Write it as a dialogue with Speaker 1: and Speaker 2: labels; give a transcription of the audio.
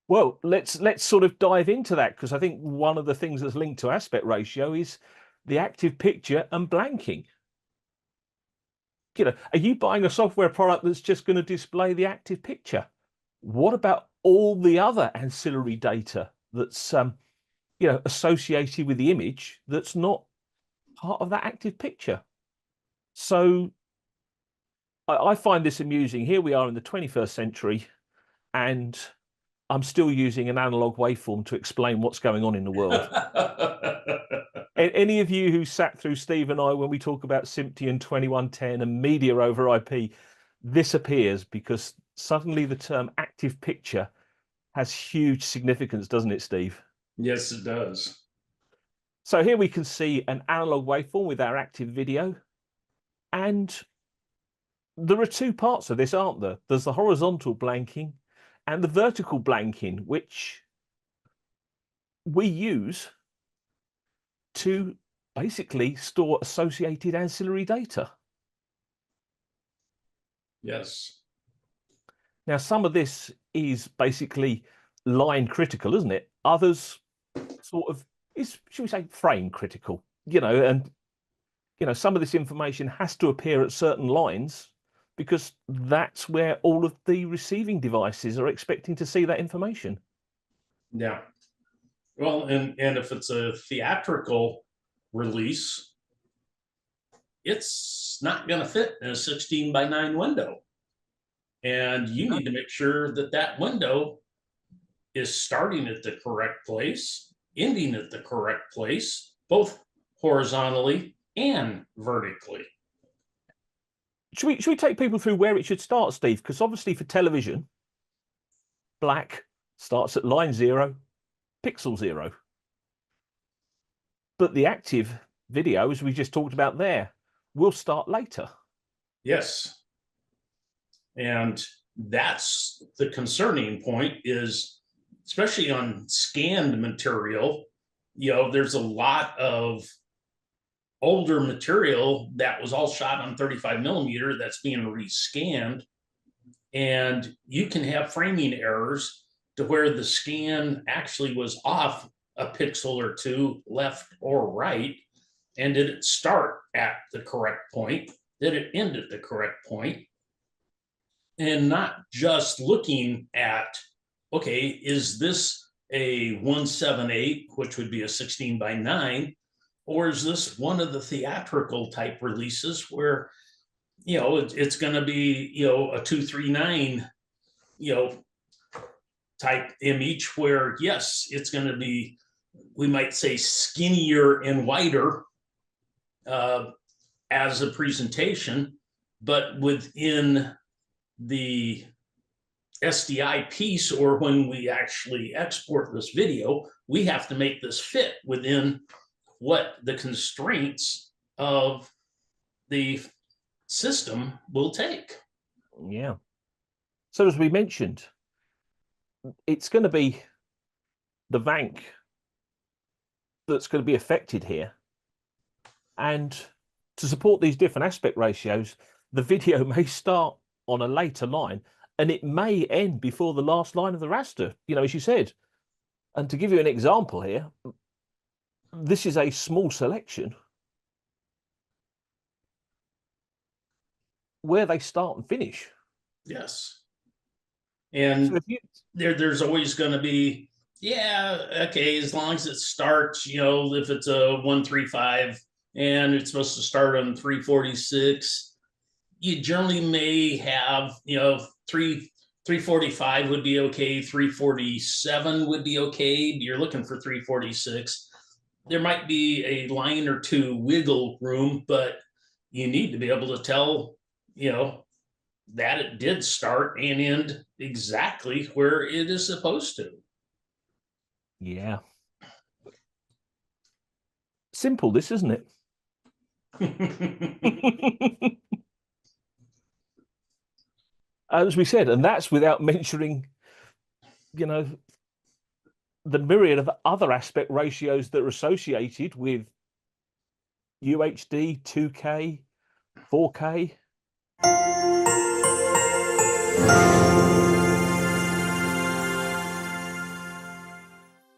Speaker 1: Well, let's sort of dive into that, because I think one of the things that's linked to aspect ratio is the active picture and blanking. Are you buying a software product that's just going to display the active picture? What about all the other ancillary data that's associated with the image that's not part of that active picture? So I find this amusing. Here we are in the 21st century, and I'm still using an analog waveform to explain what's going on in the world. Any of you who sat through Steve and I when we talk about SMPTE and 2110 and media over IP, this appears because suddenly the term active picture has huge significance, doesn't it, Steve?
Speaker 2: Yes, it does.
Speaker 1: So here we can see an analog waveform with our active video. And there are two parts of this, aren't there? There's the horizontal blanking and the vertical blanking, which we use to basically store associated ancillary data.
Speaker 2: Yes.
Speaker 1: Now, some of this is basically line critical, isn't it? Others sort of is, should we say, frame critical, and some of this information has to appear at certain lines because that's where all of the receiving devices are expecting to see that information.
Speaker 2: Yeah. Well, and if it's a theatrical release, it's not going to fit in a 16:9 window. And you need to make sure that that window is starting at the correct place, ending at the correct place, both horizontally and vertically.
Speaker 1: Should we take people through where it should start, Steve? Because obviously for television, black starts at line 0, pixel 0. But the active video, as we just talked about there, will start later.
Speaker 2: Yes. And that's the concerning point, is especially on scanned material, there's a lot of older material that was all shot on 35 millimeter that's being rescanned. And you can have framing errors to where the scan actually was off a pixel or two, left or right. And did it start at the correct point? Did it end at the correct point? And not just looking at, okay, is this a 178, which would be a 16:9, or is this one of the theatrical type releases where, it's going to be, a 239, type image where, yes, it's going to be, we might say, skinnier and wider as a presentation, but within the SDI piece, or when we actually export this video, we have to make this fit within what the constraints of the system will take.
Speaker 1: Yeah. So as we mentioned, it's going to be the VANC that's going to be affected here. And to support these different aspect ratios, the video may start on a later line and it may end before the last line of the raster, as you said. And to give you an example here, this is a small selection where they start and finish.
Speaker 2: Yes. And so there's always going to be, okay, as long as it starts, if it's a 135 and it's supposed to start on 346, you generally may have, 345 would be okay, 347 would be okay. You're looking for 346. There might be a line or two wiggle room, but you need to be able to tell, that it did start and end exactly where it is supposed to.
Speaker 1: Yeah. Simple, this, isn't it? As we said, and that's without mentioning, the myriad of other aspect ratios that are associated with UHD, 2K, 4K.